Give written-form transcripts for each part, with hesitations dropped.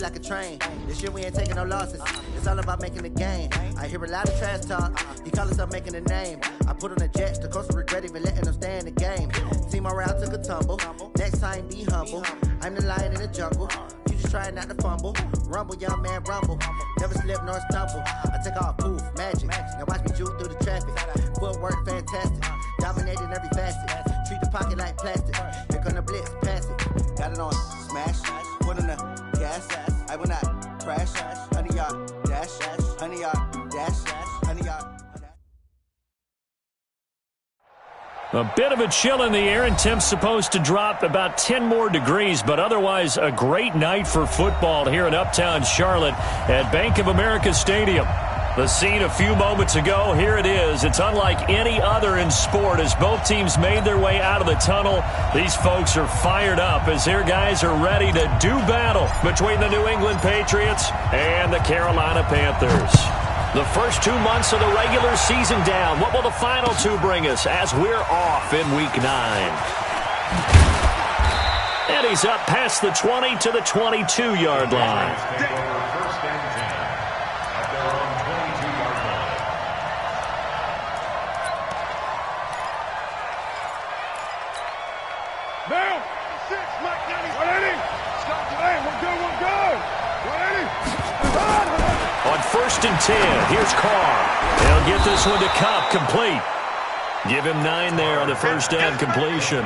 like a train. This year we ain't taking no losses. It's all about making the game. I hear a lot of trash talk. He call himself making a name. I put on the Jets. The coach will regret even letting them stay in the game. Team around took a tumble. Next time be humble. I'm the lion in the jungle. You just trying not to fumble. Rumble, young man, rumble. Never slip nor stumble. I take off, poof, magic. Now watch me juke through the traffic. Footwork fantastic. Dominating every facet. Treat the pocket like plastic. Here come the blitz, pass it. Got it on smash. Put on the gas. I will not crash. 100-yard dash. 100-yard dash. 100-yard. A bit of a chill in the air, and temps supposed to drop about 10 more degrees, but otherwise a great night for football here in Uptown Charlotte at Bank of America Stadium. The scene a few moments ago, here it is. It's unlike any other in sport as both teams made their way out of the tunnel. These folks are fired up as their guys are ready to do battle between the New England Patriots and the Carolina Panthers. The first 2 months of the regular season down. What will the final two bring us as we're off in Week 9? And he's up past the 20 to the 22-yard line. Now, 6, Mike 90. 180. Stop today. We're good. 180. On 1st and 10, here's Carr. They'll get this one to Cup, complete. Give him 9 there on the first down completion.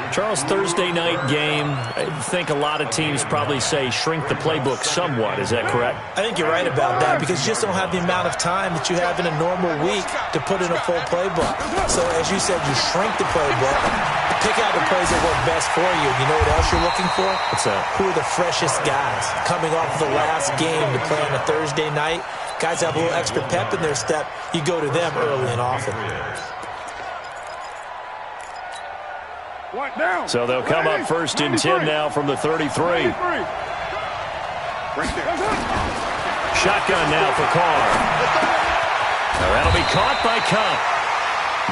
Charles, Thursday night game, I think a lot of teams probably say shrink the playbook somewhat. Is that correct? I think you're right about that because you just don't have the amount of time that you have in a normal week to put in a full playbook. So as you said, you shrink the playbook, pick out the plays that work best for you. You know what else you're looking for? What's that? Who are the freshest guys coming off of the last game to play on a Thursday night? Guys have a little extra pep in their step. You go to them early and often. So they'll come up 1st and 10 now from the 33. Shotgun now for Carr. Now that'll be caught by Cup.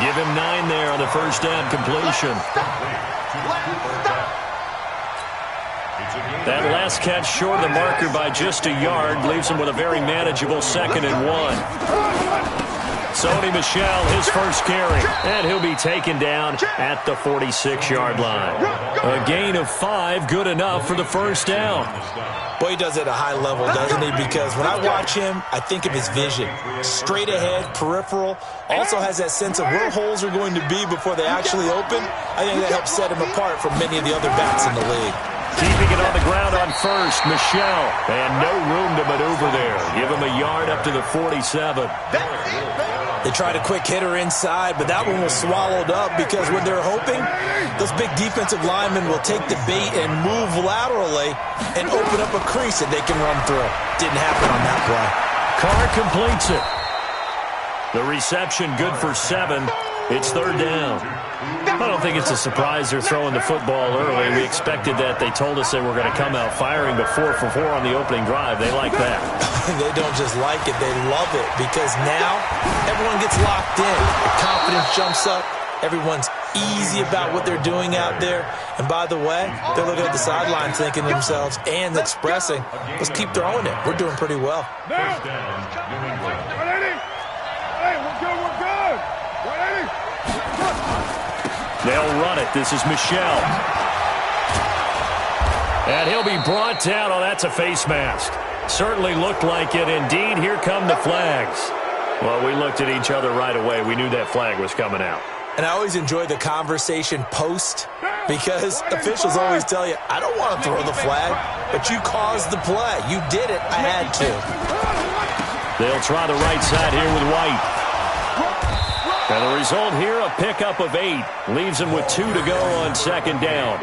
Give him 9 there on the first down completion. That last catch short of the marker by just a yard leaves him with a very manageable 2nd and 1. Sony Michel, his first carry, and he'll be taken down at the 46-yard line. A gain of 5, good enough for the first down. Boy, he does it at a high level, doesn't he? Because when I watch him, I think of his vision. Straight ahead, peripheral, also has that sense of where holes are going to be before they actually open. I think that helps set him apart from many of the other backs in the league. Keeping it on the ground on 1st, Michel, and no room to maneuver there. Give him a yard up to the 47. They tried a quick hitter inside, but that one was swallowed up because when they're hoping, those big defensive linemen will take the bait and move laterally and open up a crease that they can run through. Didn't happen on that play. Carr completes it. The reception good for 7. It's 3rd down. I don't think it's a surprise they're throwing the football early. We expected that. They told us they were going to come out firing, but 4 for 4 on the opening drive. They like that. They don't just like it, they love it, because now everyone gets locked in. The confidence jumps up. Everyone's easy about what they're doing out there. And by the way, they're looking at the sideline thinking to themselves and expressing, let's keep throwing it. We're doing pretty well. Hey, we're good. 180. They'll run it. This is Michel. And he'll be brought down. Oh, that's a face mask. Certainly looked like it. Indeed, here come the flags. Well, we looked at each other right away. We knew that flag was coming out. And I always enjoy the conversation post because officials always tell you, I don't want to throw the flag, but you caused the play. You did it. I had to. They'll try the right side here with White. And the result here, a pickup of 8. Leaves them with 2 to go on 2nd down.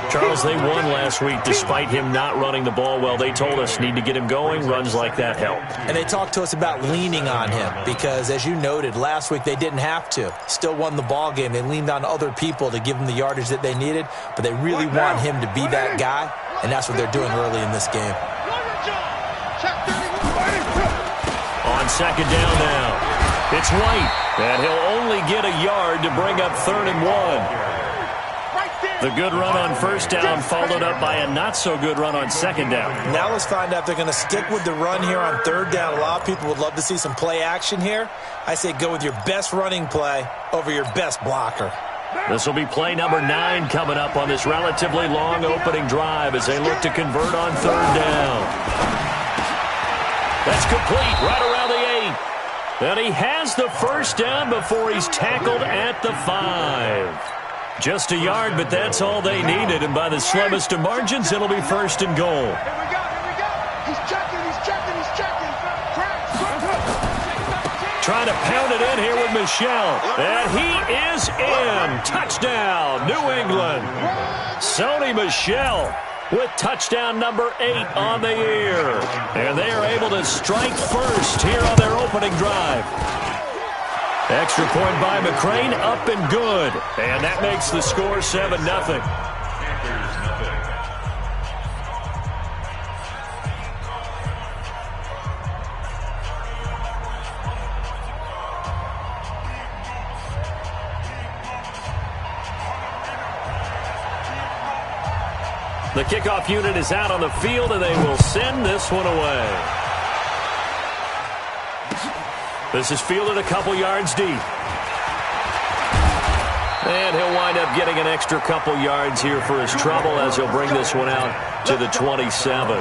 Charles, they won last week despite him not running the ball well. They told us need to get him going. Runs like that help. And they talked to us about leaning on him because, as you noted, last week they didn't have to. Still won the ball game. They leaned on other people to give them the yardage that they needed, but they really want him to be that guy, and that's what they're doing early in this game. On 2nd down now. It's White, and he'll only get a yard to bring up 3rd and 1. Right there. The good run on first down followed up by a not-so-good run on second down. Now let's find out if they're going to stick with the run here on third down. A lot of people would love to see some play action here. I say go with your best running play over your best blocker. This will be play number 9 coming up on this relatively long opening drive as they look to convert on third down. That's complete right around the 8. And he has the first down before he's tackled at the 5. Just a yard, but that's all they needed. And by the slimmest of margins, it'll be first and goal. Here we go. He's checking. Trying to pound it in here with Michel. And he is in. Touchdown, New England. Sony Michel with touchdown number 8 on the year. And they are able to strike first here on their opening drive. Extra point by McCrane, up and good. And that makes the score 7-0. The kickoff unit is out on the field, and they will send this one away. This is fielded a couple yards deep. And he'll wind up getting an extra couple yards here for his trouble as he'll bring this one out to the 27.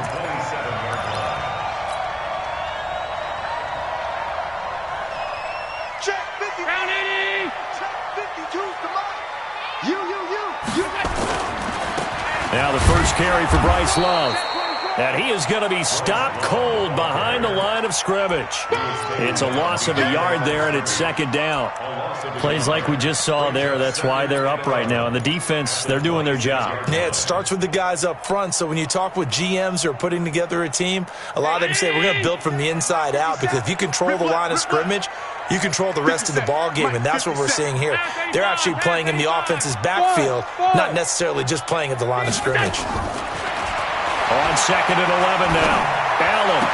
Check 50. Round 80. Check 52. Come on. You. Now the first carry for Bryce Love. And he is going to be stopped cold behind the line of scrimmage. It's a loss of a yard there, and it's second down. Plays like we just saw there. That's why they're up right now. And the defense, they're doing their job. Yeah, it starts with the guys up front. So when you talk with GMs who are putting together a team, a lot of them say we're going to build from the inside out, because if you control the line of scrimmage, you control the rest of the ball game, and that's what we're seeing here. They're actually playing in the offense's backfield, not necessarily just playing at the line of scrimmage. On second and 11 now. Allen.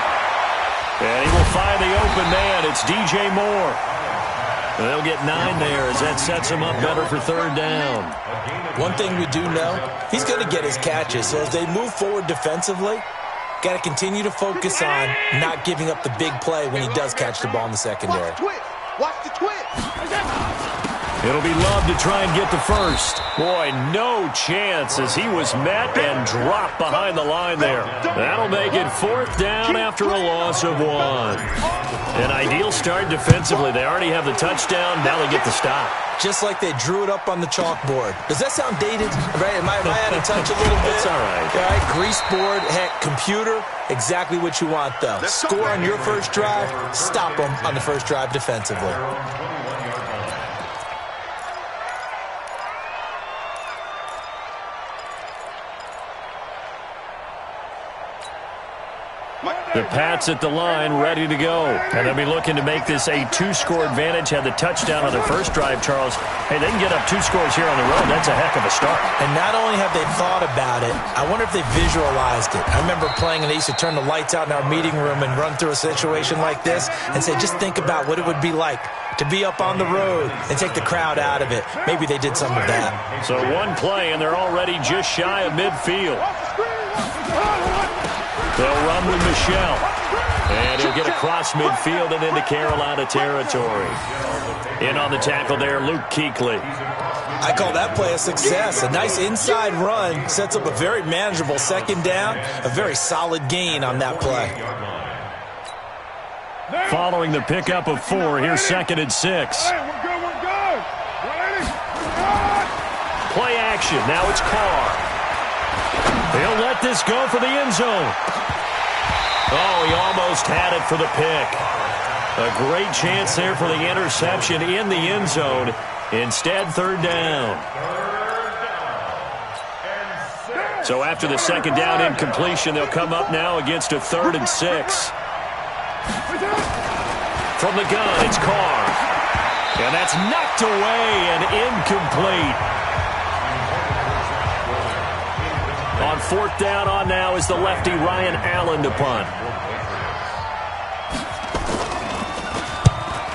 And he will find the open man. It's DJ Moore. And they'll get 9 there as that sets him up better for third down. One thing we do know, he's going to get his catches. So as they move forward defensively, got to continue to focus on not giving up the big play when he does catch the ball in the secondary. Watch the twist. It'll be Love to try and get the first. Boy, no chance as he was met and dropped behind the line there. That'll make it fourth down after a loss of 1. An ideal start defensively. They already have the touchdown. Now they get the stop. Just like they drew it up on the chalkboard. Does that sound dated? Right? Am I out of touch a little bit? It's all right. All right, grease board, heck, computer, exactly what you want, though. Score on your first drive, stop them on the first drive defensively. The Pats at the line, ready to go. And they'll be looking to make this a 2-score advantage. Had the touchdown on their first drive, Charles. Hey, they can get up 2 scores here on the road. That's a heck of a start. And not only have they thought about it, I wonder if they visualized it. I remember playing, and they used to turn the lights out in our meeting room and run through a situation like this and say, just think about what it would be like to be up on the road and take the crowd out of it. Maybe they did some of that. So one play, and they're already just shy of midfield. They'll run with Michel. And he'll get across midfield and into Carolina territory. In on the tackle there, Luke Kuechly. I call that play a success. A nice inside run sets up a very manageable second down. A very solid gain on that play. Following the pickup of 4, here's second and 6. Hey, we're good. Play action. Now it's Carr. He'll let this go for the end zone. Oh, he almost had it for the pick. A great chance there for the interception in the end zone. Instead, third down. So after the second down incompletion, they'll come up now against a 3rd and 6. From the gun, it's Carr. And that's knocked away and incomplete. On 4th down on now is the lefty Ryan Allen to punt.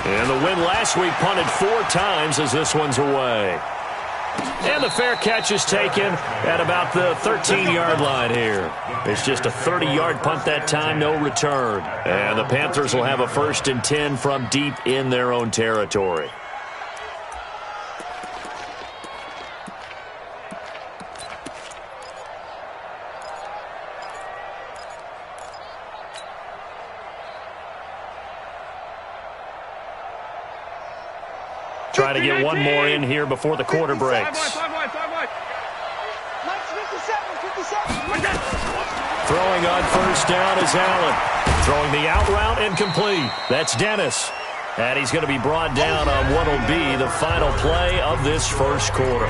And the win last week punted 4 times as this one's away. And the fair catch is taken at about the 13-yard line here. It's just a 30-yard punt that time, no return. And the Panthers will have a 1st and 10 from deep in their own territory. Trying to get one more in here before the quarter breaks. Throwing on 1st down is Allen. Throwing the out route and complete. That's Dennis. And he's going to be brought down on what will be the final play of this 1st quarter.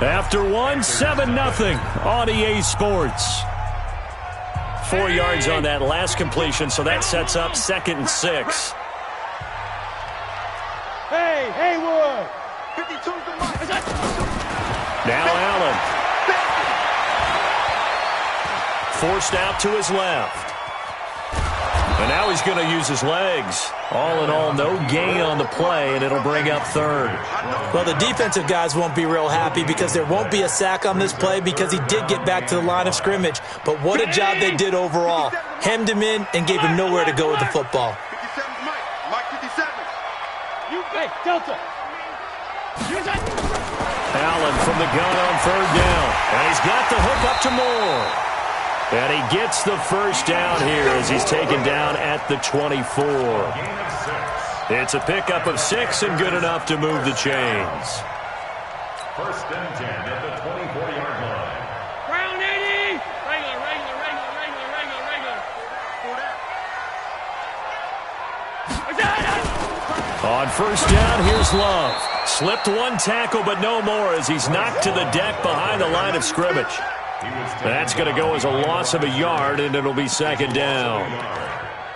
After 7-0 on EA Sports. 4 yards on that last completion, so that sets up 2nd and 6. Hey, Haywood! Now Allen. Forced out to his left. And now he's going to use his legs. All in all, no gain on the play, and it'll bring up 3rd. Well, the defensive guys won't be real happy because there won't be a sack on this play because he did get back to the line of scrimmage. But what a job they did overall. Hemmed him in and gave him nowhere to go with the football. Hey, Delta. Allen from the gun on 3rd down. And he's got the hook up to Moore. And he gets the 1st down here as he's taken down at the 24. It's a pickup of 6 and good enough to move the chains. 1st and 10 at the 24-yard line. Brown 80. Regular. On 1st down, here's Love. Slipped one tackle, but no more as he's knocked to the deck behind the line of scrimmage. That's going to go as a loss of a yard, and it'll be 2nd down.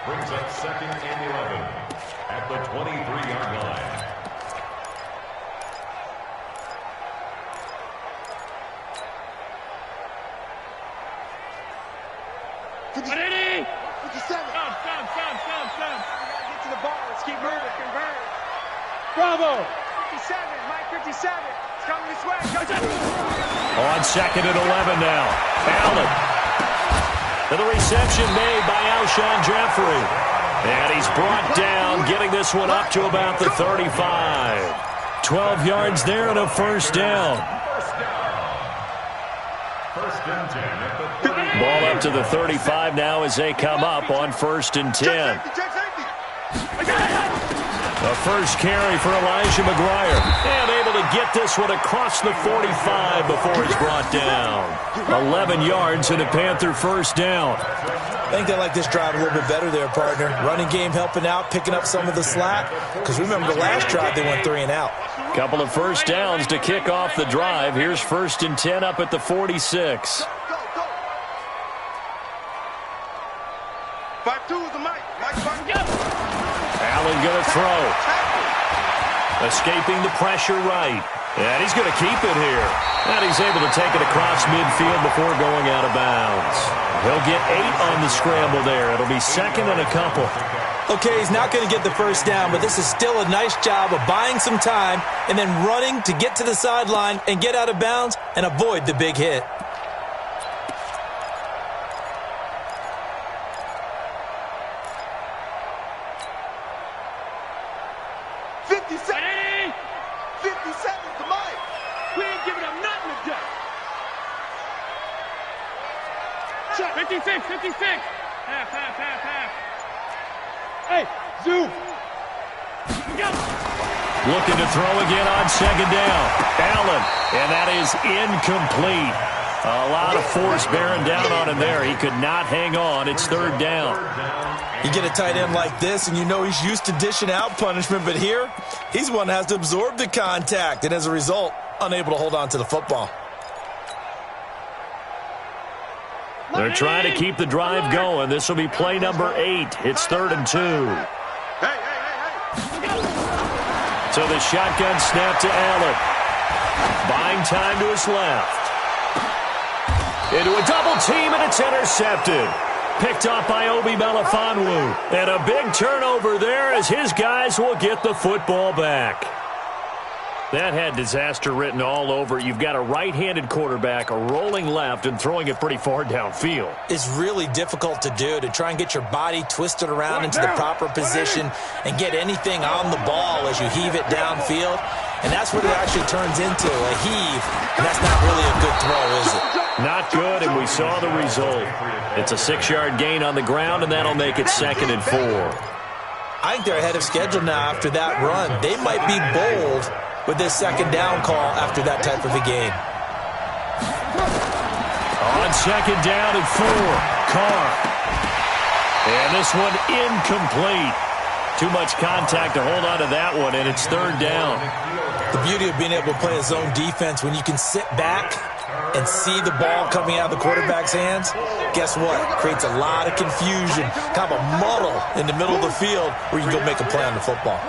Brings up 2nd and 11 at the 23-yard line. Bravo! 57, Mike 57. It's coming this way. On 2nd and 11 now. Allen. And the reception made by Alshon Jeffrey. And he's brought down, getting this one up to about the 35. 12 yards there and a 1st down. 1st and 10 at the 30. Ball up to the 35 now as they come up on 1st and 10. The first carry for Elijah McGuire. And able to get this one across the 45 before he's brought down. 11 yards and a Panther 1st down. I think they like this drive a little bit better there, partner. Running game helping out, picking up some of the slack. Because remember the last drive, they went 3 and out. Couple of 1st downs to kick off the drive. Here's 1st and 10 up at the 46. 5-2 is the mic. Allen going to throw. Escaping the pressure right. And he's going to keep it here. And he's able to take it across midfield before going out of bounds. He'll get 8 on the scramble there. It'll be 2nd and a couple. Okay, he's not going to get the 1st down, but this is still a nice job of buying some time and then running to get to the sideline and get out of bounds and avoid the big hit. Hey, Zoo. Looking to throw again on 2nd down. Allen, and that is incomplete. A lot of force bearing down on him there. He could not hang on. It's 3rd down. You get a tight end like this, and you know he's used to dishing out punishment, but here, he's one that has to absorb the contact, and as a result, unable to hold on to the football. They're trying to keep the drive going. This will be play number 8. It's 3rd and 2. So the shotgun snap to Allen. Buying time to his left. Into a double team, and it's intercepted. Picked up by Obi Melifonwu. And a big turnover there as his guys will get the football back. That had disaster written all over it. You've got a right-handed quarterback, a rolling left, and throwing it pretty far downfield. It's really difficult to do, to try and get your body twisted around into the proper position and get anything on the ball as you heave it downfield. And that's what it actually turns into, a heave. And that's not really a good throw, is it? Not good, and we saw the result. It's a 6-yard gain on the ground, and that'll make it 2nd and 4. I think they're ahead of schedule now after that run. They might be bold with this 2nd down call after that type of a game. On 2nd down and 4, Carr. And this one incomplete. Too much contact to hold on to that one, and it's 3rd down. The beauty of being able to play a zone defense, when you can sit back and see the ball coming out of the quarterback's hands, guess what? Creates a lot of confusion, kind of a muddle in the middle of the field where you can go make a play on the football.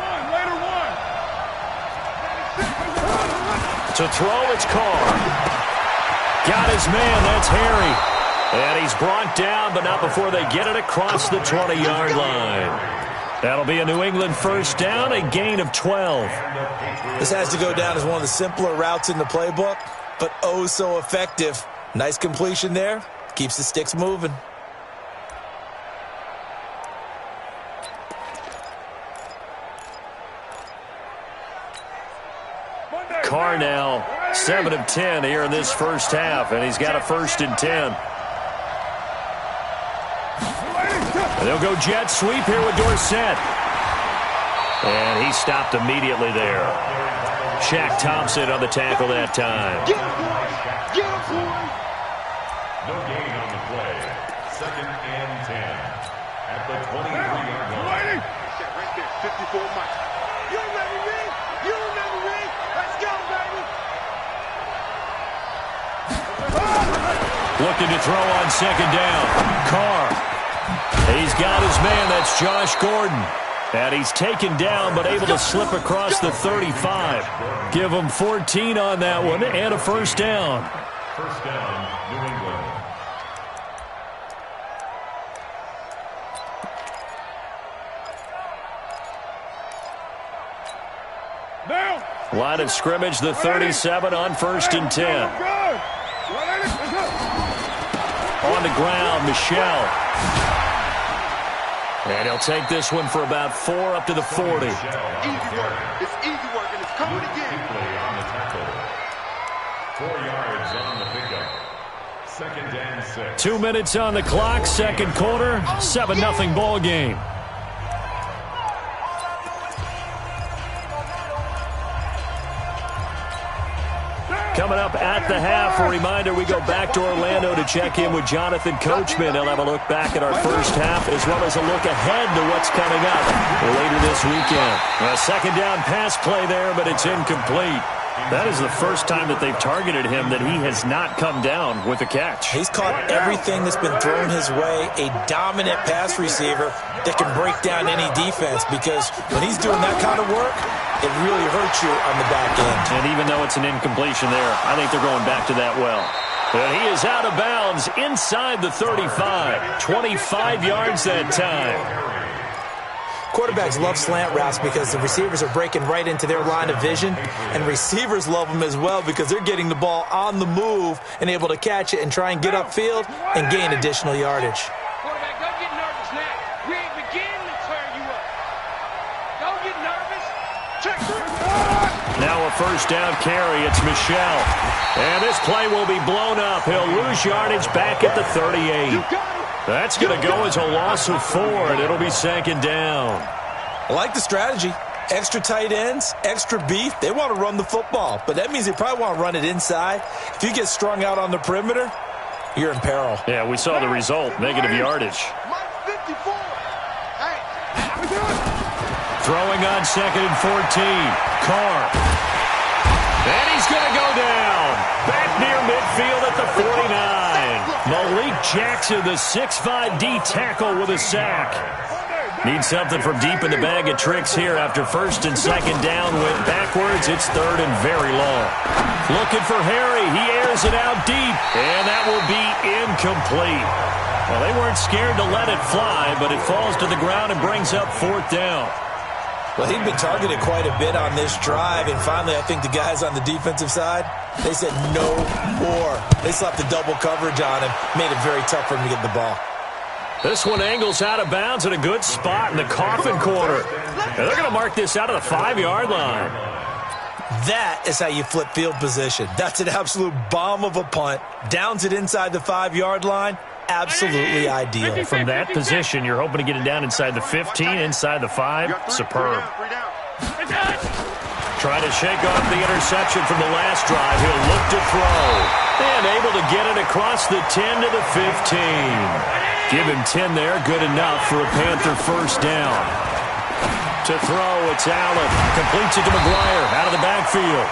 To throw, it's Carr. Got his man, that's Harry. And he's brought down, but not before they get it across the 20-yard line. That'll be a New England 1st down, a gain of 12. This has to go down as one of the simpler routes in the playbook, but oh so effective. Nice completion there. Keeps the sticks moving. Carr now 7 of 10 here in this first half, and he's got a 1st and 10. And they'll go jet sweep here with Dorsett. And he stopped immediately there. Shaq Thompson on the tackle that time. Get him, boy. Get him, boy. No gain on the play. 2nd and 10. At the 23-yard line. Right there, 54 miles. You ready, Ring? You ready, Ring? Let's go, baby. Looking to throw on 2nd down. Carr. He's got his man. That's Josh Gordon. And he's taken down but able to slip across the 35. Give him 14 on that one and a 1st down. 1st down, New England. Now. Line of scrimmage, the 37 on 1st and 10. On the ground, Michelle. And he'll take this one for about 4 up to the 40. Easy work. It's easy work, and it's coming again. On the tackle. 4 yards on the pickup. 2nd and 6. 2 minutes on the clock, 2nd quarter, 7-0 ball game. Coming up at the half, a reminder, we go back to Orlando to check in with Jonathan Coachman. He'll have a look back at our first half as well as a look ahead to what's coming up later this weekend. A 2nd down pass play there, but it's incomplete. That is the first time that they've targeted him that he has not come down with a catch. He's caught everything that's been thrown his way, a dominant pass receiver that can break down any defense, because when he's doing that kind of work, it really hurts you on the back end. And even though it's an incompletion there, I think they're going back to that well. And he is out of bounds inside the 35. 25 yards that time. Quarterbacks love slant routes because the receivers are breaking right into their line of vision, and receivers love them as well because they're getting the ball on the move and able to catch it and try and get upfield and gain additional yardage. Quarterback, don't get nervous now. We ain't beginning to turn you up. Don't get nervous. Check this. Now a 1st down carry. It's Michelle. And this play will be blown up. He'll lose yardage back at the 38. That's going to go as a loss of 4, and it'll be 2nd down. I like the strategy. Extra tight ends, extra beef. They want to run the football, but that means they probably want to run it inside. If you get strung out on the perimeter, you're in peril. Yeah, we saw the result. Negative yardage. Throwing on 2nd and 14. Carr. And he's going to go down. Back near midfield at the 49. Malik Jackson, the 6'5" D tackle with a sack. Needs something from deep in the bag of tricks here after 1st and 2nd down went backwards. It's 3rd and very long. Looking for Harry. He airs it out deep, and that will be incomplete. Well, they weren't scared to let it fly, but it falls to the ground and brings up 4th down. Well, he'd been targeted quite a bit on this drive, and finally I think the guys on the defensive side, they said no more. They slapped the double coverage on him, made it very tough for him to get the ball. This one angles out of bounds at a good spot in the coffin corner. And they're going to mark this out of the 5-yard line. That is how you flip field position. That's an absolute bomb of a punt. Downs it inside the 5-yard line. Absolutely ideal. From that position, you're hoping to get it down inside the 15, inside the 5. Superb. Trying to shake off the interception from the last drive. He'll look to throw. And able to get it across the 10 to the 15. Give him 10 there. Good enough for a Panther first down. To throw, it's Allen. Completes it to McGuire out of the backfield.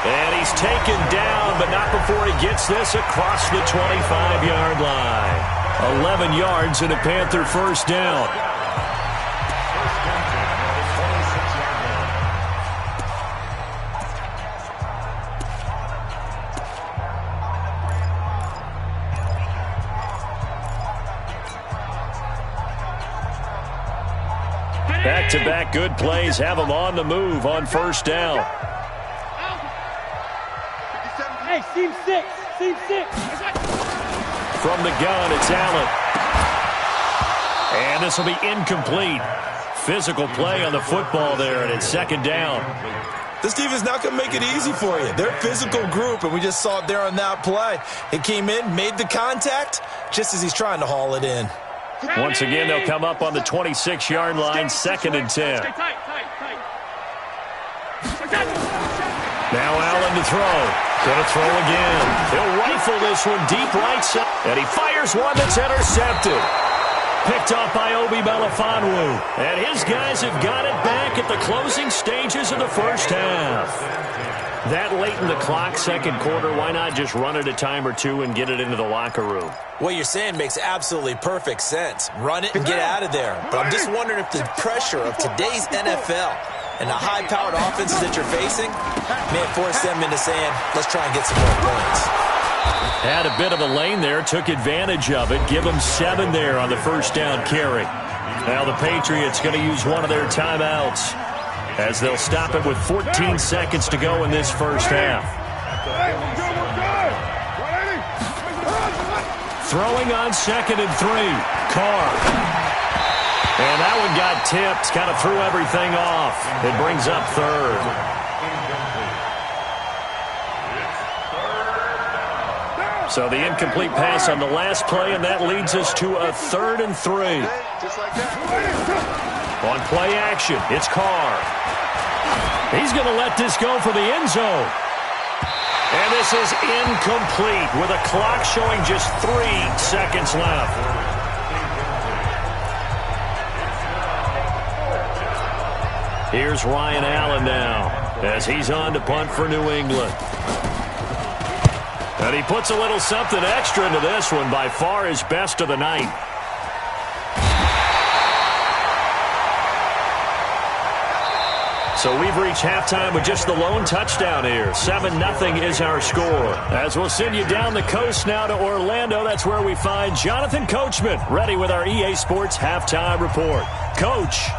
And he's taken down, but not before he gets this across the 25-yard line. 11 yards and a Panther first down. Back-to-back good plays have him on the move on first down. Hey, seam 6. From the gun, it's Allen. And this will be incomplete. Physical play on the football there, and it's second down. This team is not going to make it easy for you. They're a physical group, and we just saw it there on that play. It came in, made the contact, just as he's trying to haul it in. Once again, they'll come up on the 26-yard line, second and 10. Now Allen to throw. Going to throw again. He'll rifle this one deep right side. And he fires one that's intercepted. Picked off by Obi Melifonwu. And his guys have got it back at the closing stages of the first half. That late in the clock, second quarter, why not just run it a time or two and get it into the locker room? What you're saying makes absolutely perfect sense. Run it and get out of there. But I'm just wondering if the pressure of today's NFL and the high-powered offenses that you're facing may force them into saying, let's try and get some more points. Had a bit of a lane there, took advantage of it. Give them 7 there on the first down carry. Now the Patriots going to use one of their timeouts as they'll stop it with 14 seconds to go in this first half. Throwing on second and 3. Carr. And that one got tipped, kind of threw everything off. It brings up third. So the incomplete pass on the last play, and that leads us to a 3rd and 3. On play action, it's Carr. He's going to let this go for the end zone. And this is incomplete with a clock showing just 3 seconds left. Here's Ryan Allen now as he's on to punt for New England. And he puts a little something extra into this one, by far his best of the night. So we've reached halftime with just the lone touchdown here. 7-0 is our score. As we'll send you down the coast now to Orlando, that's where we find Jonathan Coachman, ready with our EA Sports halftime report. Coach.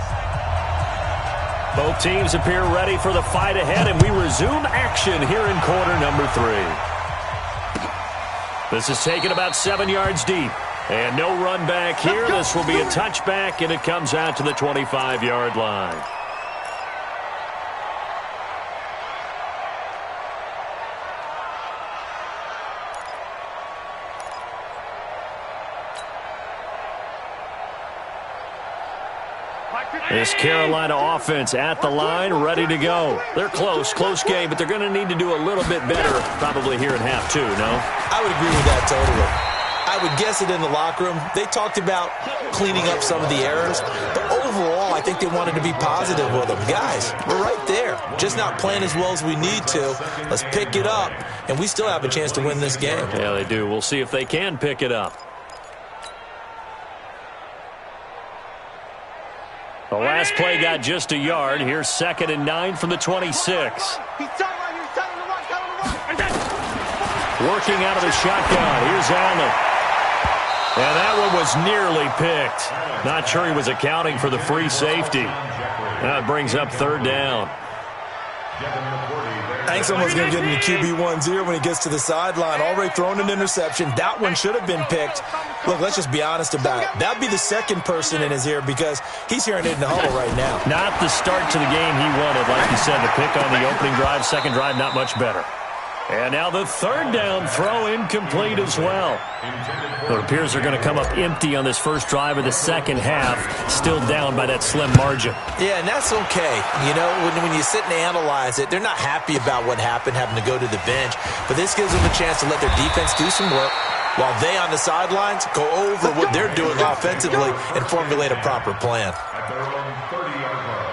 Both teams appear ready for the fight ahead, and we resume action here in quarter number 3. This is taken about 7 yards deep. And no run back here. This will be a touchback, and it comes out to the 25-yard line. This Carolina offense at the line, ready to go. They're close game, but they're going to need to do a little bit better probably here in half 2, no? I would agree with that totally. I would guess it in the locker room. They talked about cleaning up some of the errors, but overall, I think they wanted to be positive with them. Guys, we're right there. Just not playing as well as we need to. Let's pick it up, and we still have a chance to win this game. Yeah, they do. We'll see if they can pick it up. The last play got just a yard. Here's 2nd and 9 from the 26. Working out of the shotgun. Here's Allen. And that one was nearly picked. Not sure he was accounting for the free safety. Now it brings up third down. I think someone's going to get into QB1's ear when he gets to the sideline. Already thrown an interception. That one should have been picked. Look, let's just be honest about it. That would be the second person in his ear because he's hearing it in the huddle right now. Not the start to the game he wanted. Like you said, the pick on the opening drive, second drive, not much better. And now the third down throw incomplete as well. It appears they're going to come up empty on this first drive of the second half, still down by that slim margin. Yeah, and that's okay. You know, when you sit and analyze it, they're not happy about what happened, having to go to the bench. But this gives them a chance to let their defense do some work while they on the sidelines go over what they're doing offensively and formulate a proper plan. At their own 30-yard line.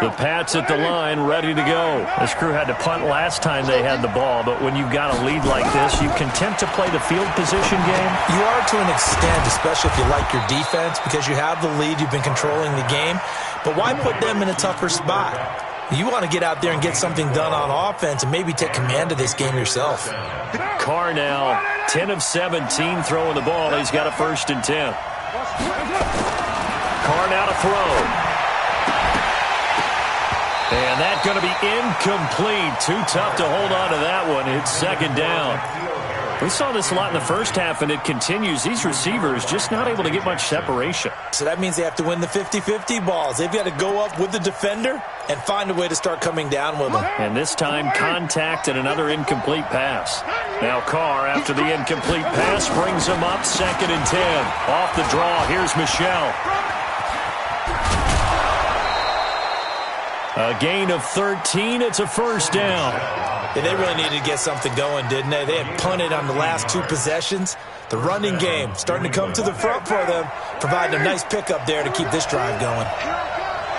The Pats at the line, ready to go. This crew had to punt last time they had the ball, but when you've got a lead like this, you content to play the field position game? You are to an extent, especially if you like your defense, because you have the lead, you've been controlling the game. But why put them in a tougher spot? You want to get out there and get something done on offense and maybe take command of this game yourself. Carr now, 10 of 17 throwing the ball. He's got a 1st and 10. Carr now to throw. And that's going to be incomplete. Too tough to hold on to that one. It's second down. We saw this a lot in the first half, and it continues. These receivers just not able to get much separation. So that means they have to win the 50-50 balls. They've got to go up with the defender and find a way to start coming down with them. And this time, contact and another incomplete pass. Now Carr, after the incomplete pass, brings him up 2nd and 10. Off the draw, here's Michel. A gain of 13. It's a 1st down. Yeah, they really needed to get something going, didn't they? They had punted on the last 2 possessions. The running game starting to come to the front for them, providing a nice pickup there to keep this drive going.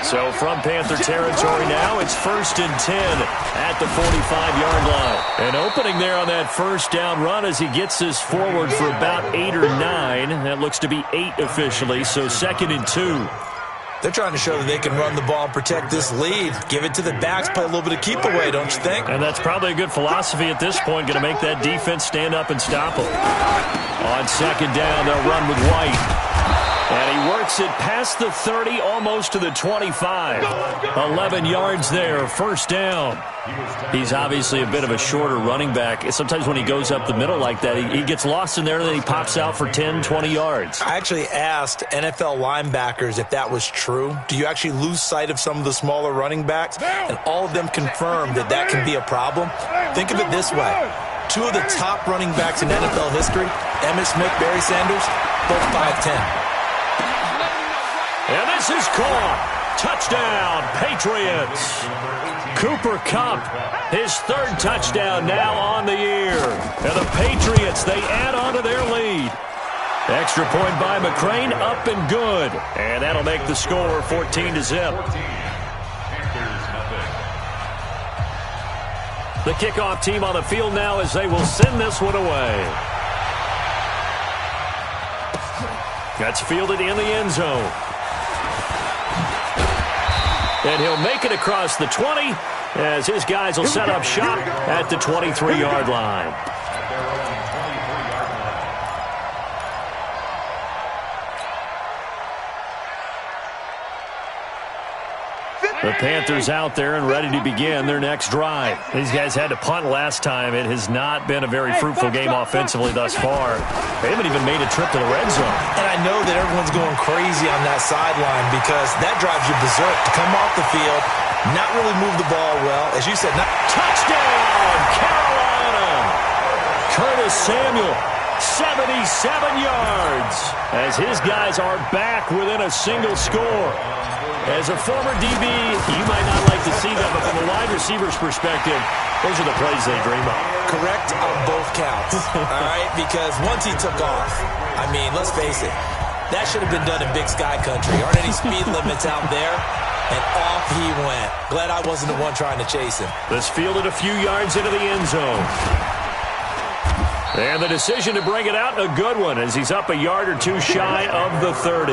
So from Panther territory now, it's 1st and 10 at the 45-yard line. An opening there on that 1st down run as he gets this forward for about 8 or 9. That looks to be 8 officially, so 2nd and 2. They're trying to show that they can run the ball and protect this lead. Give it to the backs, play a little bit of keep away, don't you think? And that's probably a good philosophy at this point, going to make that defense stand up and stop them. On 2nd down, they'll run with White. And he works it past the 30, almost to the 25. 11 yards there, 1st down. He's obviously a bit of a shorter running back. Sometimes when he goes up the middle like that, he gets lost in there, and then he pops out for 10, 20 yards. I actually asked NFL linebackers if that was true. Do you actually lose sight of some of the smaller running backs? And all of them confirmed that that can be a problem. Think of it this way. 2 of the top running backs in NFL history, Emmitt Smith, Barry Sanders, both 5'10". And this is caught. Touchdown, Patriots. Cooper Kupp, his 3rd touchdown now on the year. And the Patriots, they add on to their lead. Extra point by McCrane, up and good. And that'll make the score 14-0. The kickoff team on the field now as they will send this one away. That's fielded in the end zone. And he'll make it across the 20 as his guys will set up shop at the 23-yard line. The Panthers out there and ready to begin their next drive. These guys had to punt last time. It has not been a very fruitful game offensively thus far. They haven't even made a trip to the red zone. And I know that everyone's going crazy on that sideline because that drives you berserk to come off the field, not really move the ball well. As you said, touchdown, Carolina! Curtis Samuel, 77 yards, as his guys are back within a single score. As a former DB, you might not like to see that, but from a wide receiver's perspective, those are the plays they dream of. Correct on both counts, all right? Because once he took off, I mean, let's face it, that should have been done in Big Sky Country. Aren't any speed limits out there? And off he went. Glad I wasn't the one trying to chase him. This fielded a few yards into the end zone. And the decision to bring it out, a good one, as he's up a yard or two shy of the 30.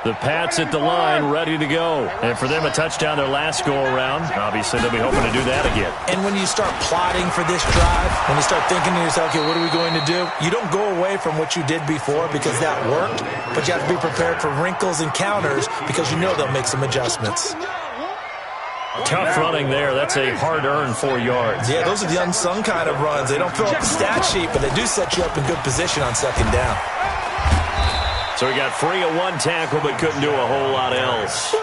The Pats at the line, ready to go. And for them, a touchdown their last go-around. Obviously, they'll be hoping to do that again. And when you start plotting for this drive, when you start thinking to yourself, okay, what are we going to do? You don't go away from what you did before because that worked, but you have to be prepared for wrinkles and counters because you know they'll make some adjustments. Tough running there. That's a hard-earned 4 yards. Yeah, those are the unsung kind of runs. They don't fill up the stat sheet, but they do set you up in good position on second down. So he got free of one tackle, but couldn't do a whole lot else.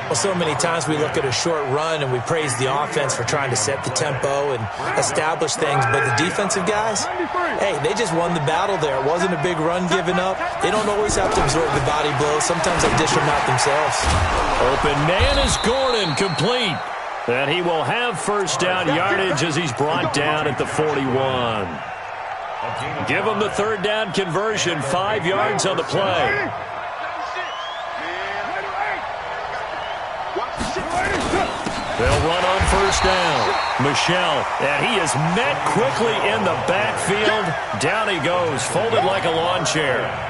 Well, so many times we look at a short run and we praise the offense for trying to set the tempo and establish things, but the defensive guys, hey, they just won the battle there. It wasn't a big run given up. They don't always have to absorb the body blows. Sometimes they dish them out themselves. Open man is Gordon, complete. And he will have first down yardage as he's brought down at the 41. Give him the third down conversion, 5 yards on the play. They'll run on first down. Michelle, and he is met quickly in the backfield. Down he goes, folded like a lawn chair.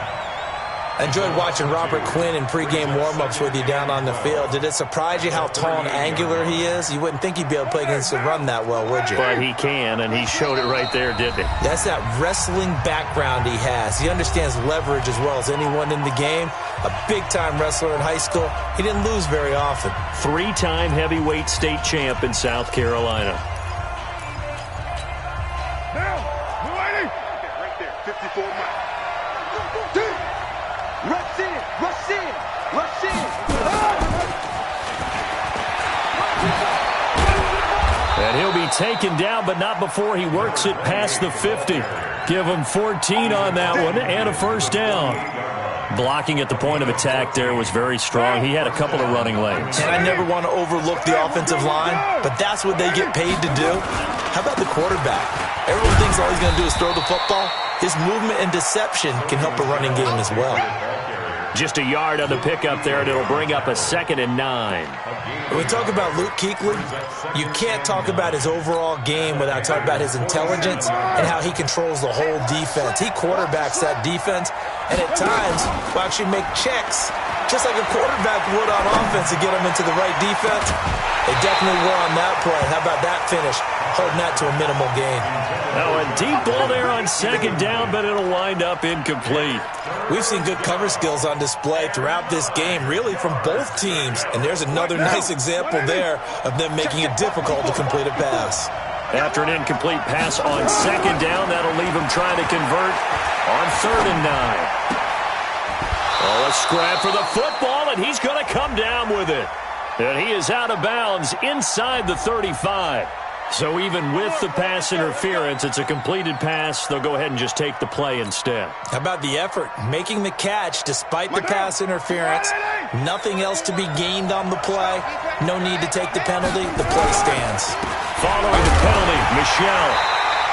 I enjoyed watching Robert Quinn in pregame warm-ups with you down on the field. Did it surprise you how tall and angular he is? You wouldn't think he'd be able to play against the run that well, would you? But he can, and he showed it right there, didn't he? That's that wrestling background he has. He understands leverage as well as anyone in the game. A big-time wrestler in high school. He didn't lose very often. 3-time heavyweight state champ in South Carolina. Right there, 54 miles. Rush in, rush in, rush in. And he'll be taken down, but not before he works it past the 50. Give him 14 on that one and a first down. Blocking at the point of attack there was very strong. He had a couple of running lanes. And I never want to overlook the offensive line, but that's what they get paid to do. How about the quarterback? Everyone thinks all he's going to do is throw the football. His movement and deception can help a running game as well. Just a yard on the pickup there, and it'll bring up a 2nd and 9. When we talk about Luke Kuechly, you can't talk about his overall game without talking about his intelligence and how he controls the whole defense. He quarterbacks that defense, and at times will actually make checks, just like a quarterback would on offense to get him into the right defense. They definitely were on that play. How about that finish? Holding that to a minimal gain. Oh, a deep ball there on second down, but it'll wind up incomplete. We've seen good cover skills on display throughout this game, really from both teams. And there's another nice example there of them making it difficult to complete a pass. After an incomplete pass on second down, that'll leave him trying to convert on 3rd and 9. Oh, a scrap for the football, and he's going to come down with it. And he is out of bounds inside the 35. So even with the pass interference, it's a completed pass. They'll go ahead and just take the play instead. How about the effort? Making the catch despite the pass interference. Nothing else to be gained on the play. No need to take the penalty. The play stands. Following the penalty, Michelle.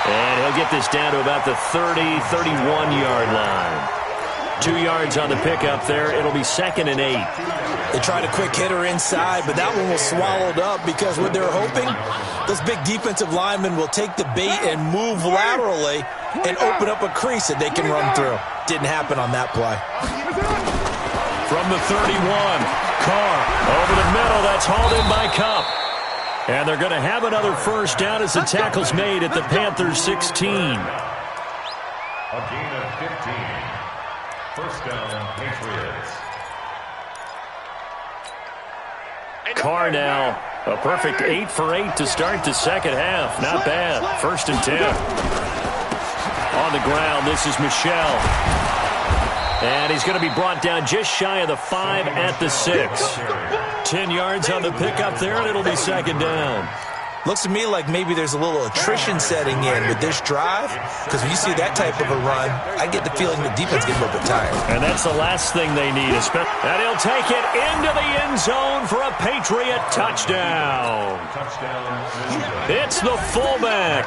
And he'll get this down to about the 30, 31-yard line. 2 yards on the pickup there. It'll be 2nd and 8. They tried a quick hitter inside, but that one was swallowed up because what they're hoping, those big defensive linemen will take the bait and move laterally and open up a crease that they can run through. Didn't happen on that play. From the 31, Carr over the middle. That's hauled in by Cup. And they're going to have another first down as the tackle's made at the Panthers' 16. A gain of 15. First down, Patriots. Carr now, a perfect 8 for 8 to start the second half. Not bad. 1st and 10. On the ground, this is Michelle. And he's going to be brought down just shy of the 5 at the 6. 10 yards on the pickup there, and it'll be 2nd down. Looks to me like maybe there's a little attrition setting in with this drive, because when you see that type of a run, I get the feeling the defense gets a little bit tired. And that's the last thing they need. And he'll take it into the end zone for a Patriot touchdown. It's the fullback.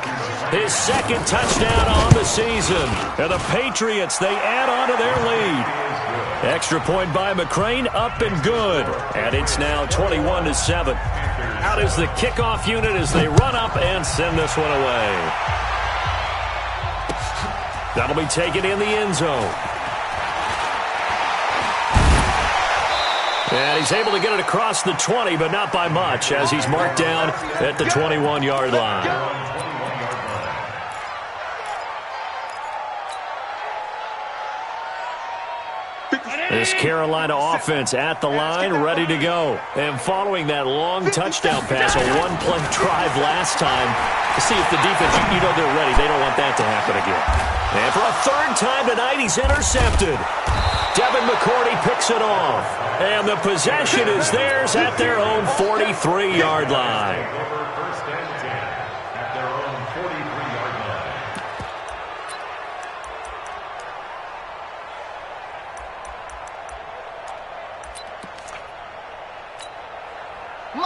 His second touchdown on the season. And the Patriots, they add on to their lead. Extra point by McCrane, up and good. And it's now 21-7. Out is the kickoff unit as they run up and send this one away. That'll be taken in the end zone. And he's able to get it across the 20, but not by much, as he's marked down at the 21-yard line. This Carolina offense at the line, ready to go. And following that long touchdown pass, a one-play drive last time, to see if the defense, you know they're ready. They don't want that to happen again. And for a third time tonight, he's intercepted. Devin McCourty picks it off. And the possession is theirs at their own 43-yard line.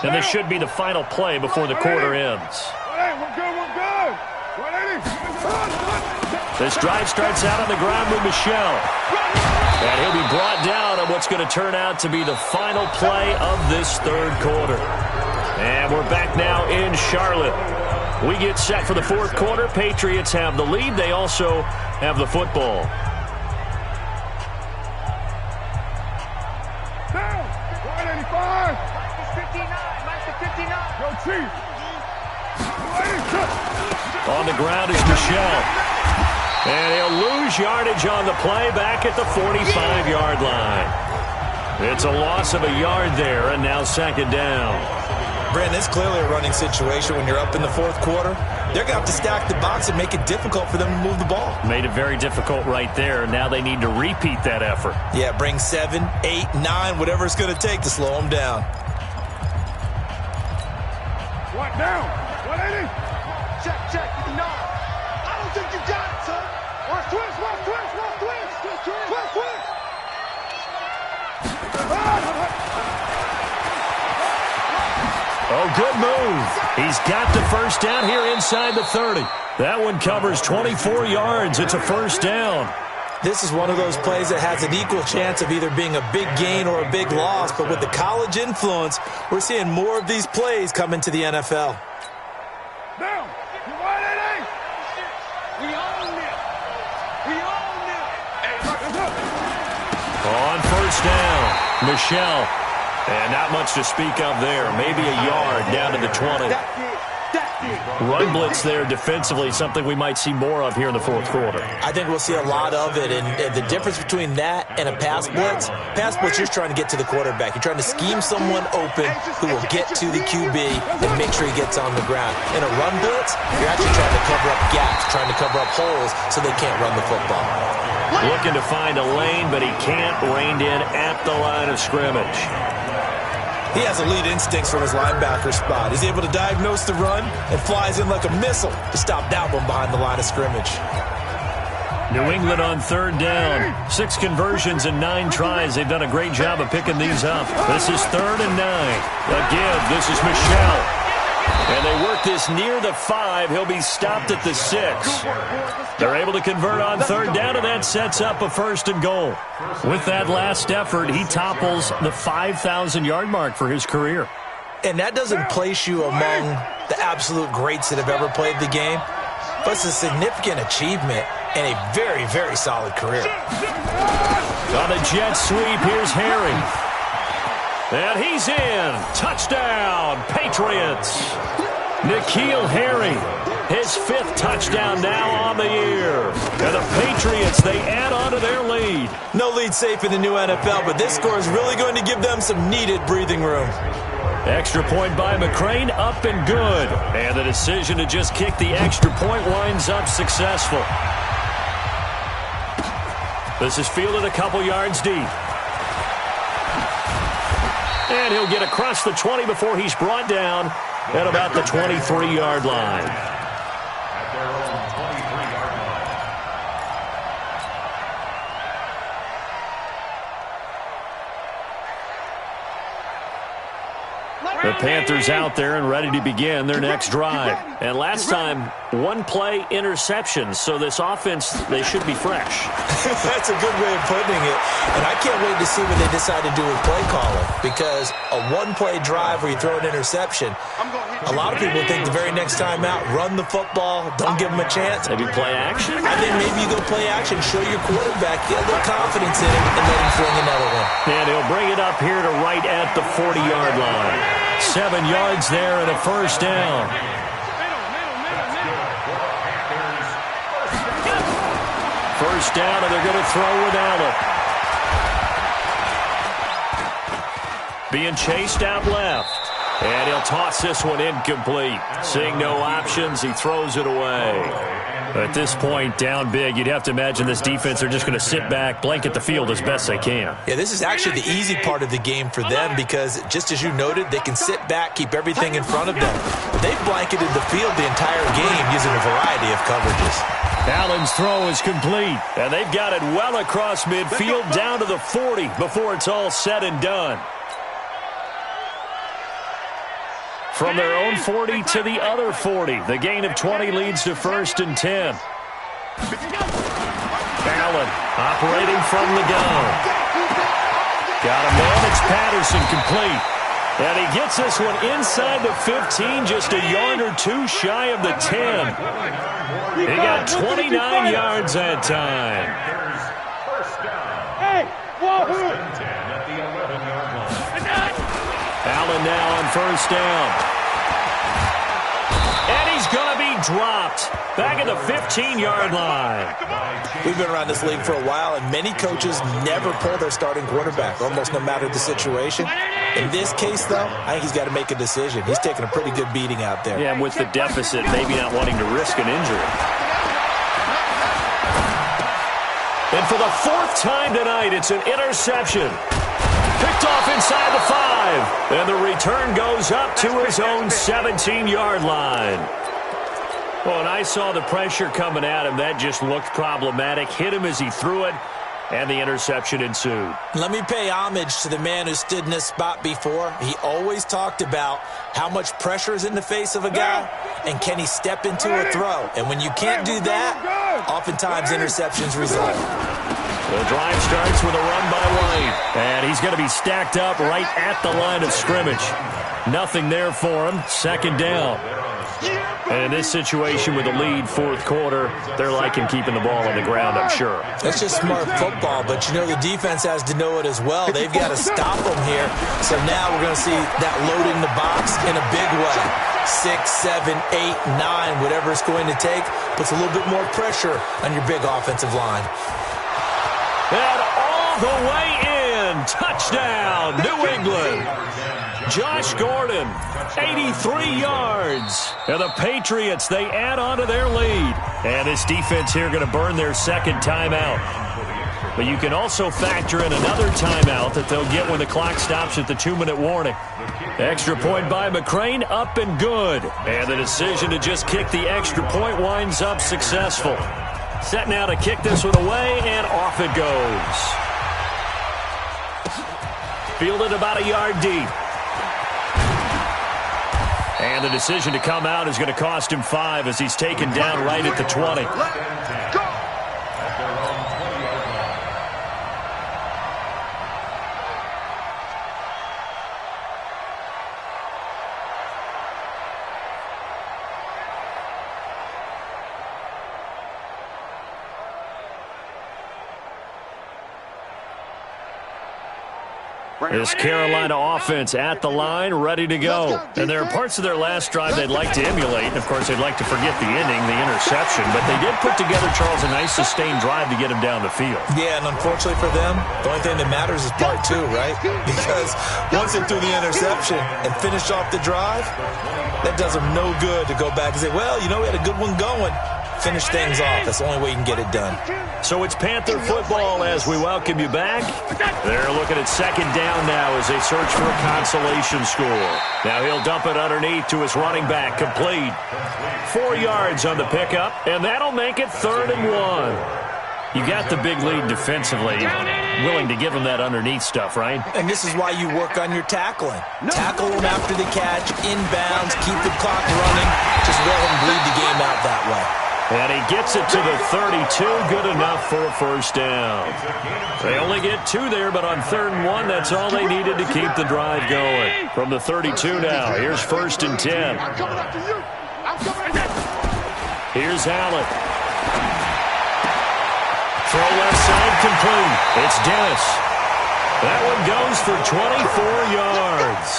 And this should be the final play before the quarter ends. This drive starts out on the ground with Michel. And he'll be brought down on what's going to turn out to be the final play of this third quarter. And we're back now in Charlotte. We get set for the fourth quarter. Patriots have the lead. They also have the football. Down, 185. On the ground is Michel. And he'll lose yardage on the play back at the 45-yard line. It's a loss of a yard there, and now second down. Brandon, it's clearly a running situation when you're up in the fourth quarter. They're going to have to stack the box and make it difficult for them to move the ball. Made it very difficult right there. Now they need to repeat that effort. Yeah, bring 7, 8, 9, whatever it's going to take to slow them down. What down? 180? Check. No. I don't think you got it, son. Watch twist. Oh, good move. He's got the first down here inside the 30. That one covers 24 yards. It's a first down. This is one of those plays that has an equal chance of either being a big gain or a big loss. But with the college influence, we're seeing more of these plays come into the NFL. Down. 180. We own it. On first down, Michel. And not much to speak of there. Maybe a yard down to the 20. Run blitz there defensively, something we might see more of here in the fourth quarter. I think we'll see a lot of it, and the difference between that and a pass blitz, you're trying to get to the quarterback. You're trying to scheme someone open who will get to the QB and make sure he gets on the ground. In a run blitz, you're actually trying to cover up gaps, trying to cover up holes so they can't run the football. Looking to find a lane, but he can't, reined in at the line of scrimmage. He has elite instincts from his linebacker spot. He's able to diagnose the run and flies in like a missile to stop that one behind the line of scrimmage. New England on third down. 6 conversions and 9 tries. They've done a great job of picking these up. This is 3rd and 9. Again, this is Michel. And they work this near the 5. He'll be stopped at the 6. They're able to convert on third down, and that sets up a 1st and goal. With that last effort, he topples the 5,000-yard mark for his career. And that doesn't place you among the absolute greats that have ever played the game, but it's a significant achievement and a very, very solid career. On the jet sweep, here's Harry. And he's in. Touchdown, Patriots. N'Keal Harry, his 5th touchdown now on the year. And the Patriots, they add on to their lead. No lead safe in the new NFL, but this score is really going to give them some needed breathing room. Extra point by McCrane, up and good. And the decision to just kick the extra point winds up successful. This is fielded a couple yards deep. And he'll get across the 20 before he's brought down at about the 23-yard line. At their own 23-yard line. The Panthers out there and ready to begin their next drive. And last time, one-play interception. So this offense, they should be fresh. That's a good way of putting it. And I can't wait to see what they decide to do with play calling. Because a one-play drive where you throw an interception, a lot of people think the very next time out, run the football, don't give them a chance. Maybe play action? I think maybe you go play action, show your quarterback, get a little confidence in him, and let him fling another one. And he'll bring it up here to right at the 40-yard line. 7 yards there and a first down. First down, and they're going to throw with Allen. Being chased out left. And he'll toss this one incomplete. Seeing no options, he throws it away. At this point, down big, you'd have to imagine this defense are just going to sit back, blanket the field as best they can. Yeah, this is actually the easy part of the game for them because, just as you noted, they can sit back, keep everything in front of them. They've blanketed the field the entire game using a variety of coverages. Allen's throw is complete, and they've got it well across midfield down to the 40 before it's all said and done. From their own 40 to the other 40. The gain of 20 leads to 1st and 10. Allen operating from the gun. Got a man. It's Patterson complete. And he gets this one inside the 15, just a yard or two shy of the 10. He got 29 yards that time. First down. Hey, whoa. 1st and 10 at the 11-yard line. Allen now on first down. And he's going to be dropped back at the 15-yard line. We've been around this league for a while, and many coaches never pull their starting quarterback, almost no matter the situation. In this case, though, I think he's got to make a decision. He's taking a pretty good beating out there. Yeah, and with the deficit, maybe not wanting to risk an injury. And for the 4th time tonight, it's an interception. Picked off inside the 5. And the return goes up to his own 17-yard line. Well, and I saw the pressure coming at him. That just looked problematic. Hit him as he threw it, and the interception ensued. Let me pay homage to the man who stood in this spot before. He always talked about how much pressure is in the face of a guy, and can he step into a throw. And when you can't do that, oftentimes interceptions result. The drive starts with a run by White. And he's going to be stacked up right at the line of scrimmage. Nothing there for him. 2nd down. And in this situation with the lead 4th quarter, they're liking keeping the ball on the ground, I'm sure. That's just smart football, but you know the defense has to know it as well. They've got to stop them here. So now we're going to see that loading the box in a big way. 6, 7, 8, 9, whatever it's going to take, puts a little bit more pressure on your big offensive line. And all the way in. Touchdown, New England. Josh Gordon, 83 yards. And the Patriots, they add on to their lead. And this defense here going to burn their 2nd timeout. But you can also factor in another timeout that they'll get when the clock stops at the 2-minute warning. Extra point by McCrane, up and good. And the decision to just kick the extra point winds up successful. Set now to kick this one away, and off it goes. Fielded about a yard deep. And the decision to come out is going to cost him 5 as he's taken down right at the 20. This Carolina offense at the line, ready to go. And there are parts of their last drive they'd like to emulate. And, of course, they'd like to forget the inning, the interception. But they did put together, Charles, a nice sustained drive to get him down the field. Yeah, and unfortunately for them, the only thing that matters is part 2, right? Because once they threw the interception and finished off the drive, that does them no good to go back and say, well, you know, we had a good one going. finish things off. That's the only way you can get it done. So it's Panther football as we welcome you back. They're looking at second down now as they search for a consolation score. Now he'll dump it underneath to his running back. Complete. 4 yards on the pickup, and that'll make it 3rd and 1. You got the big lead defensively. Willing to give him that underneath stuff, right? And this is why you work on your tackling. Tackle him after the catch, inbounds, keep the clock running. Just let him bleed the game out that way. And he gets it to the 32. Good enough for a first down. They only get 2 there, but on 3rd and 1, that's all they needed to keep the drive going. From the 32 now, here's 1st and 10. Here's Allen. Throw left side complete. It's Dennis. That one goes for 24 yards.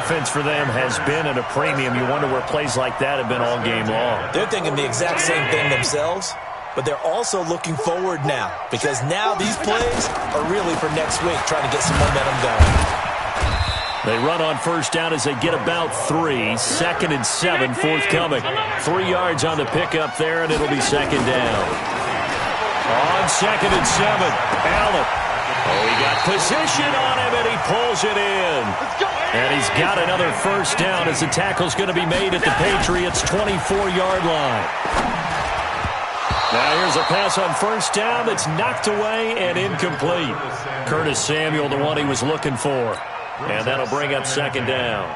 Offense for them has been at a premium. You wonder where plays like that have been all game long. They're thinking the exact same thing themselves, but they're also looking forward now because now these plays are really for next week, trying to get some momentum going. They run on first down as they get about 3. 2nd and 7 forthcoming. 3 yards on the pickup there, and it'll be 2nd down. On 2nd and 7, Allen. Oh, he got position on him, and he pulls it in. And he's got another first down as the tackle's going to be made at the Patriots' 24-yard line. Now here's a pass on first down that's knocked away and incomplete. Curtis Samuel, the one he was looking for. And that'll bring up 2nd down.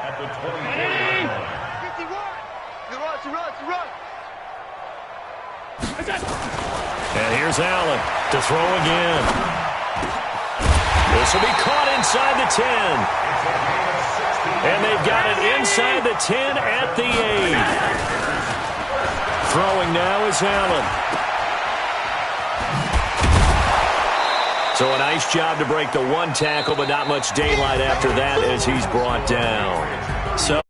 And here's Allen to throw again. This will be caught inside the 10. And they've got it inside the 10 at the 8. Throwing now is Allen. So a nice job to break the 1 tackle, but not much daylight after that as he's brought down. So